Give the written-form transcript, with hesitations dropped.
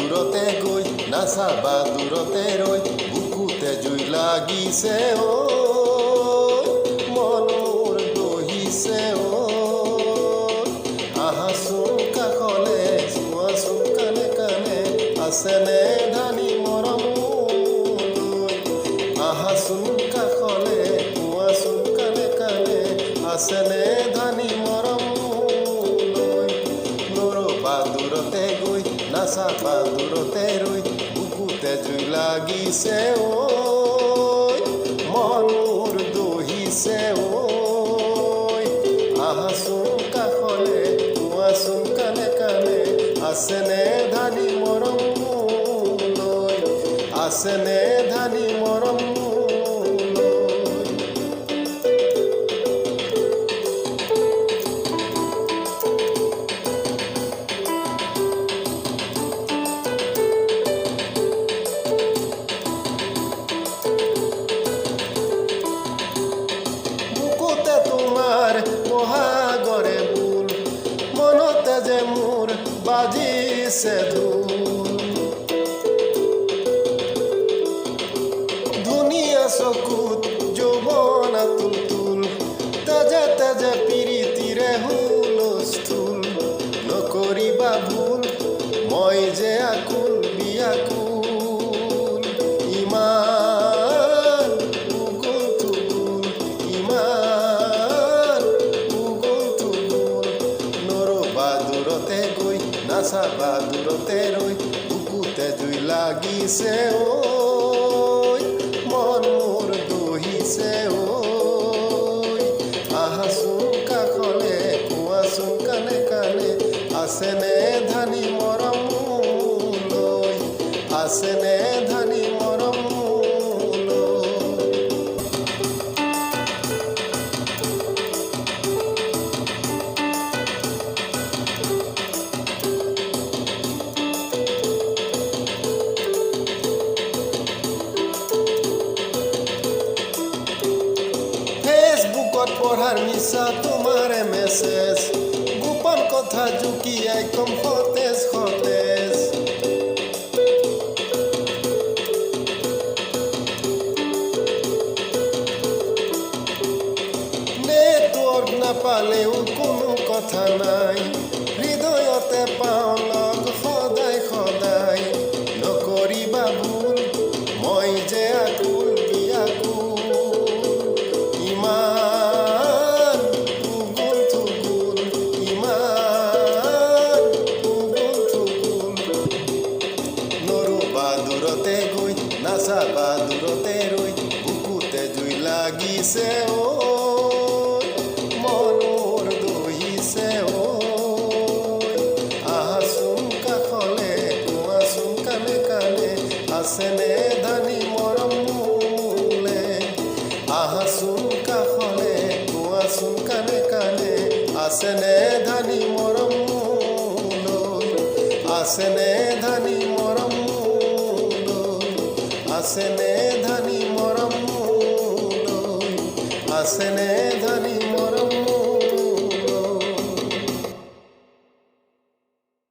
দূৰতে গৈ নাচাবা দূৰতে ৰৈ বুকুতে জুই লাগিছে ঐ মনৰ দহিছে ঐ আহাচোন কাষলে চোৱাচোন কানে কানে আছেনে ধানি মৰম আহাচোন কাষলে চোৱাচোন কানে কানে আছেনে ধানি মৰম নৰবা দূৰতে গৈ নাচাবা দূৰতে ৰৈ বুকুতে জুই লাগিছে ঐ মনৰ দহিছে ঐ আহাচোন কাষলে চোৱাচোন কানে কানে আছেনে ধানি মৰম আছেনে ধানি মৰম বুকুতে তোমাৰ মহাগৰে বুল মনতে যে মোৰ বাজিছে ঢোল ধুনীয়া চকুত যৌৱনা তুলতুল তেজে তেজে পিৰিতিৰে হুলস্থুল নকৰিবা ভুল মই যে আকুল বিয়াকুল ইমান উগুল থুগুল ইমান উগুল থুগুল নৰবা দূৰতে গৈ নাচাবা দূৰতে ৰৈ বুকুতে জুই লাগিছে ঐ মন মোৰ দহিছে ঐ আহাচোন কাষলে কোৱাচোন কানে কানে আছেনে ধানি মৰম আছেনে ধানি মৰম ফেচবুকত পঢ়াৰ মিছা তোমাৰে মেছেজ গোপন কথা জুকিয়াই কম সতেজ সতেজ নেটৱৰ্ক নাপালেও কোনো কথা নাই হৃদয়তে পাওঁ লগ সদায় সদায় নকৰিবা ভুল মই যে আকুল বিয়াকুল ইমান উগুল থুগুল ইমান উগুল থুগুল নৰবা দূৰতে গৈ নাচাবা দূৰতে ৰৈ বুকুতে জুই লাগিছে ঐ মনৰ দহিছে ঐ আহাচোন কাষলে কোৱাচোন কানে কানে আছেনে ধানি মৰম আহাচোন কাষলে কোৱাচোন কানে কানে আছেনে ধানি মৰম আছেনে ধানি মৰম আছেনে ধানি মৰম আছেনে ধানি